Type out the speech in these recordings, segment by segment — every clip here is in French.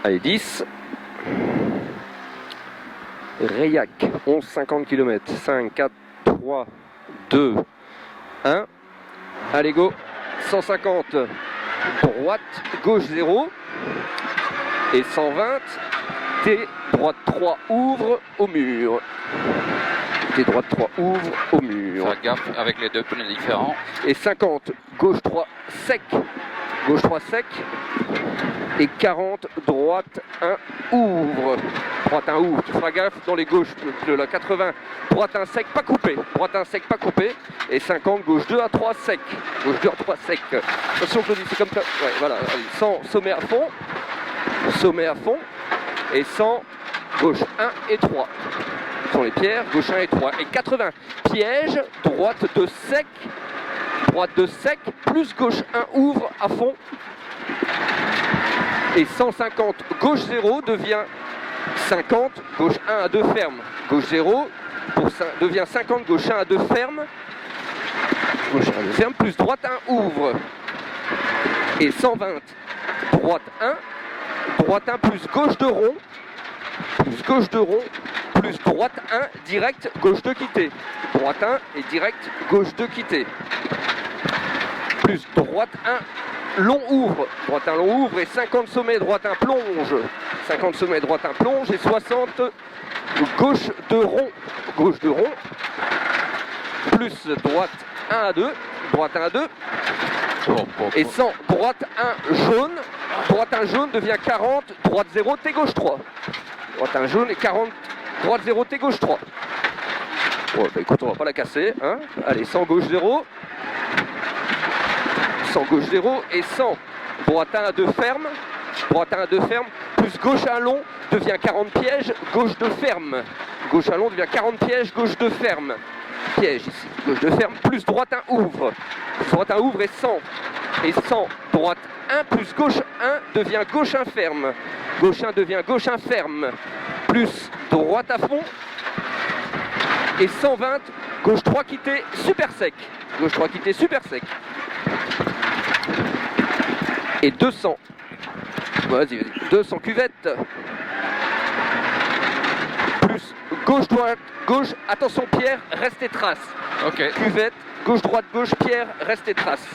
Allez, 10. Rayac, 11,50 km. 5, 4, 3, 2, 1. Allez, go. 150. Droite, gauche 0. Et 120. T, droite 3, ouvre au mur. T, droite 3, ouvre au mur. Faire gaffe avec les deux pneus différents. Et 50, gauche 3, sec. Gauche 3, sec. Et 40, droite 1, ouvre. Droite 1, ouvre. Tu feras gaffe dans les gauches de la 80. Droite 1, sec, pas coupé. Droite 1, sec, pas coupé. Et 50, gauche 2 à 3, sec. Gauche 2 à 3, sec. Attention, Claudie, c'est comme ça. Ouais, voilà. 100, sommet à fond. Sommet à fond. Et 100, gauche 1 et 3. Ce sont les pierres, gauche 1 et 3. Et 80, piège, droite 2 sec. Droite 2 sec, plus gauche 1 ouvre à fond. Et 150, gauche 0 devient 50, gauche 1 à 2 ferme. Gauche 0 devient 50, gauche 1 à 2 ferme. Gauche 1 à 2 ferme, plus droite 1 ouvre. Et 120, droite 1. Droite 1 plus gauche 2 rond. Plus gauche 2 rond. Plus droite 1, direct, gauche 2 quitté. Droite 1 et direct, gauche 2 quitté. Plus droite 1, long ouvre. Droite 1, long ouvre et 50 sommet, droite 1 plonge. 50 sommet, droite 1 plonge et 60, gauche 2 rond. Gauche 2 rond. Plus droite 1 à 2. Droite 1 à 2. Et 100, droite 1 jaune. Droite 1 jaune devient 40, droite 0, T gauche 3. Droite 1 jaune et 40, droite 0, T gauche 3. Bon, bah écoute, on va pas la casser. Hein. Allez, 100 gauche 0. 100 gauche 0 et 100. Droite 1 à 2 ferme. Droite 1 à 2 ferme. Plus gauche 1 long devient 40 pièges. Gauche 2 ferme. Gauche 1 long devient 40 pièges. Gauche 2 ferme. Piège ici. Gauche 2 ferme. Plus droite 1 ouvre. Droite 1 ouvre et 100. Et 100. Droite 1 plus gauche 1 devient gauche 1 ferme. Gauche 1 devient gauche 1 ferme. Plus droite à fond. Et 120, gauche 3 quitté, super sec. Gauche 3 quitté, super sec. Et 200. Vas-y, 200 cuvette. Plus gauche, droite, gauche, attention pierre, restez trace. Ok. Cuvette, gauche, droite, gauche, pierre, restez trace.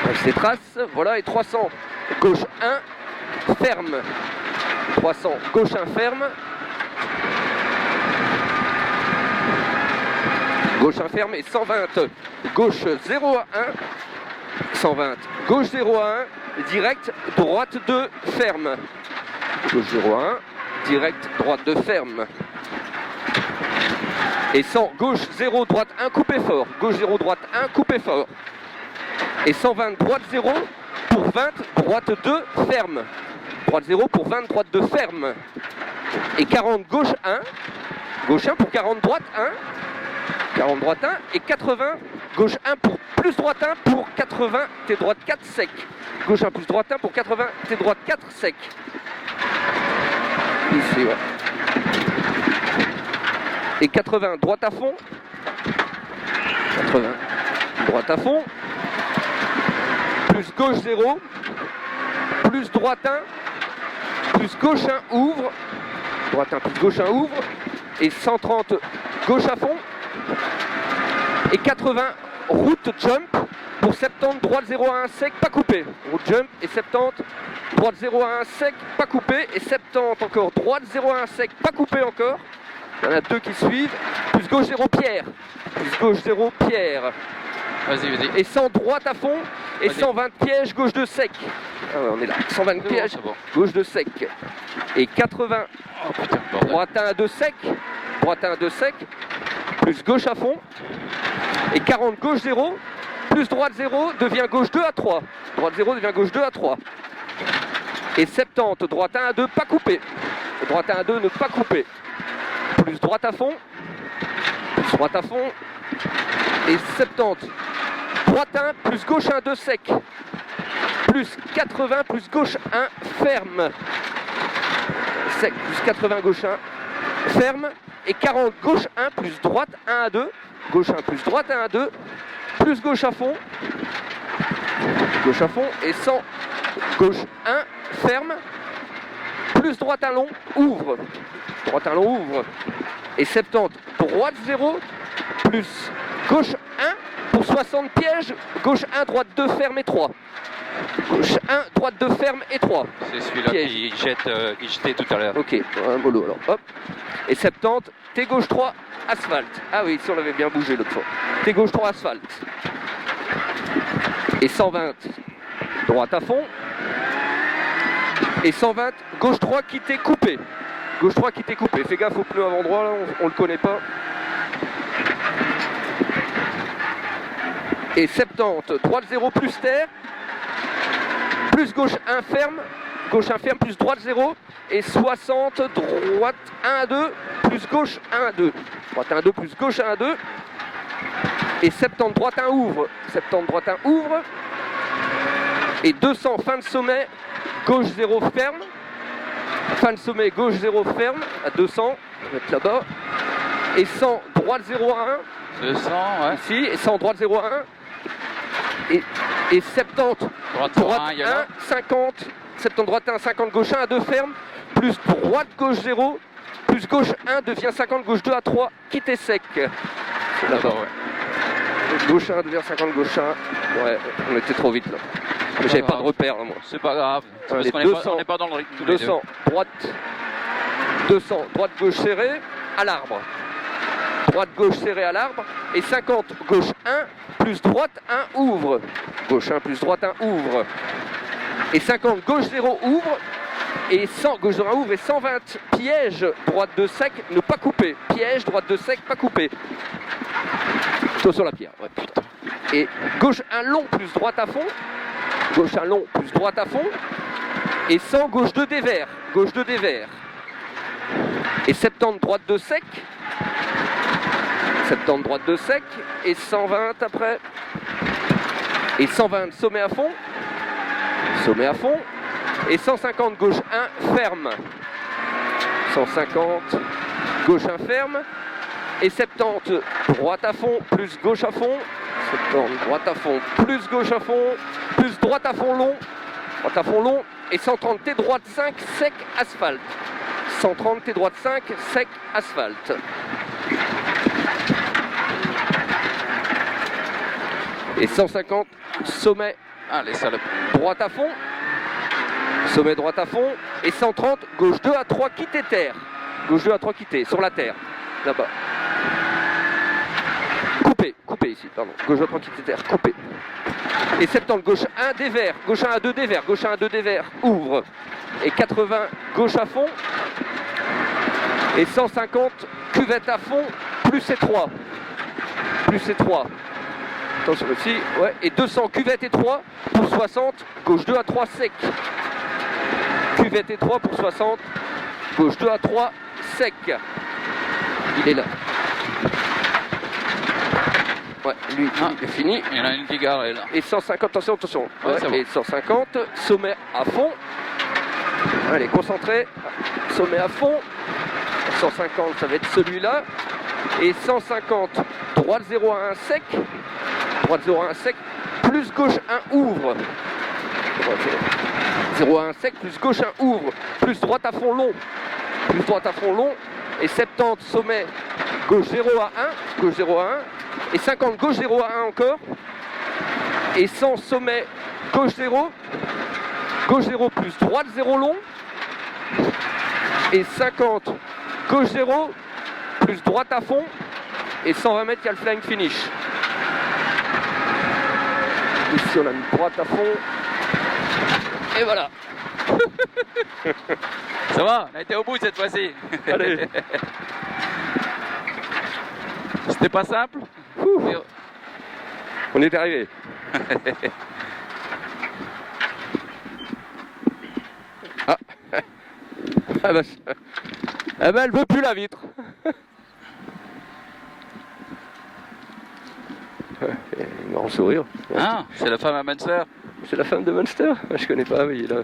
Restez trace, voilà, et 300. Gauche 1, ferme. 300, gauche 1, ferme. Gauche 1 ferme et 120, gauche 0 à 1, 120, gauche 0 à 1, direct, droite 2, ferme. Gauche 0 à 1, direct, droite 2, ferme. Et 100, gauche 0, droite 1, coupé fort. Gauche 0, droite 1, coupé fort. Et 120, droite 0, pour 20, droite 2, ferme. Droite 0 pour 20, droite 2, ferme. Et 40, gauche 1, gauche 1 pour 40, droite 1. 40 droite 1 et 80 gauche 1 pour plus droite 1 pour 80 T droite 4 sec. Gauche 1 plus droite 1 pour 80 T droite 4 sec. Ici, ouais. Et 80 droite à fond. 80 droite à fond. Plus gauche 0. Plus droite 1. Plus gauche 1 ouvre. Droite 1 plus gauche 1 ouvre. Et 130 gauche à fond. Et 80, route jump pour 70, droite 0 à 1 sec, pas coupé. Route jump et 70, droite 0 à 1 sec, pas coupé. Et 70 encore, droite 0 à 1 sec, pas coupé encore. Il y en a deux qui suivent. Plus gauche 0 pierre. Plus gauche 0 pierre. Vas-y, vas-y. Et 100 droite à fond. Et 120 pièges, gauche de sec. Ah ouais, on est là. 120 pièges, bon. gauche de sec. Et 80, Oh putain, bordel. droite 1 à 2 sec. Droite 1 à 2 sec. Plus gauche à fond. Et 40 gauche 0. Plus droite 0 devient gauche 2 à 3. Droite 0 devient gauche 2 à 3. Et 70, droite 1 à 2, pas coupé. Droite 1 à 2, ne pas couper. Plus droite à fond. Plus droite à fond. Et 70. Droite 1, plus gauche 1, 2 sec. Plus 80, plus gauche 1, ferme. Sec, plus 80, gauche 1, ferme. Et 40, gauche 1, plus droite 1 à 2. Gauche 1, plus droite 1 à 2. Plus gauche à fond. Gauche à fond. Et 100, gauche 1, ferme. Plus droite un long, ouvre. Droite un long, ouvre. Et 70, droite 0, plus gauche 1 pour 60 pièges. Gauche 1, droite 2, ferme et 3. Gauche 1, droite 2, ferme et 3. C'est celui-là qui jetait tout à l'heure. Ok, un mollo alors. Hop. Et 70, T gauche 3, asphalte. Ah oui, si on l'avait bien bougé l'autre fois. T gauche 3, asphalte. Et 120, droite à fond. Et 120, gauche 3, quitté, coupé. Gauche 3, quitté, coupé. Fais gaffe au pneu avant droit, là, on le connaît pas. Et 70, droite 0, plus terre. Plus gauche 1, ferme. Gauche 1, ferme, plus droite 0. Et 60, droite 1, 2, plus gauche 1, 2. Droite 1, 2, plus gauche 1, 2. Et 70, droite 1, ouvre. 70, droite 1, ouvre. Et 200, fin de sommet. Gauche 0, ferme. Fin de sommet, gauche 0, ferme. À 200, on va mettre là-bas. Et 100, droite 0 à 1. 200, ouais. Ici, et 100, droite 0 à 1. Et 70, droite 1, 50. 70, droite 1, 50, gauche 1 à 2, ferme. Plus droite, gauche 0. Plus gauche 1 devient 50, gauche 2 à 3, quitter sec. Là-bas, ouais. Gauche 1 devient 50, gauche 1. Ouais, on était trop vite là. Mais j'avais pas de repère là, moi. C'est pas grave. Allez, Parce qu'on n'est pas dans le rythme tous les 200, droite. 200, droite, gauche serrée, à l'arbre. Droite, gauche serrée à l'arbre. Et 50, gauche 1, plus droite 1, ouvre. Gauche 1, plus droite 1, ouvre. Et 50, gauche 0, ouvre. Et 100, gauche 0, ouvre. Et 120, piège, droite 2 sec, ne pas couper. Piège, droite 2 sec, pas couper. Plutôt sur la pierre. Ouais, putain. Et gauche 1 long, plus droite à fond. Gauche 1 long, plus droite à fond. Et 100, gauche 2 dévers. Gauche 2 dévers. Et 70, droite 2 sec. 70, droite 2 sec. Et 120 après. Et 120, sommet à fond. Sommet à fond. Et 150, gauche 1, ferme. 150, gauche 1, ferme. Et 70, droite à fond, plus gauche à fond. 70, droite à fond, plus gauche à fond. Plus droite à fond long. Droite à fond long. Et 130, T droite 5, sec, asphalte. 130, T droite 5, sec, asphalte. Et 150, sommet. Allez, salopes. Droite à fond. Sommet droite à fond. Et 130, gauche 2 à 3, quitter terre. Gauche 2 à 3, quitter, sur la terre. Là-bas. Coupé ici, pardon. Gauche 2 à 3, quitter terre, coupé. Et 70, gauche 1, dévers. Gauche 1 à 2, dévers. Gauche 1 à 2, dévers. Ouvre. Et 80, gauche à fond. Et 150, cuvette à fond, plus C3. Plus C3. Attention aussi, ouais. Et 200, cuvette et 3 pour 60. Gauche 2 à 3, sec. Cuvette et 3 pour 60. Gauche 2 à 3, sec. Il est là. Ouais, lui, il est fini. Il y en a une qui gare là. Et 150, attention. Ouais, Ouais, et 150, sommet à fond. Allez, concentré. Sommet à fond. 150, ça va être celui-là. Et 150, droite 0 à 1 sec. Droite 0 à 1 sec. Plus gauche 1 ouvre. Droite 0 à 1 sec, plus gauche 1 ouvre. Plus droite à fond long. Plus droite à fond long. Et 70, sommet, gauche 0 à 1. Gauche 0 à 1. Et 50, gauche 0 à 1 encore. Et 100, sommet, gauche 0. Gauche 0 plus droite 0 long. Et 50, gauche 0 plus droite à fond. Et 120 mètres, il y a le flying finish. Ici, on a mis droite à fond. Et voilà. Ça va, on a été au bout cette fois-ci. Allez. C'était pas simple. Ouh. On est arrivé. Ah. Ah bah, elle veut plus la vitre. Un grand sourire. Ah, c'est la femme à Munster. C'est la femme de Munster? Je connais pas, oui. Là.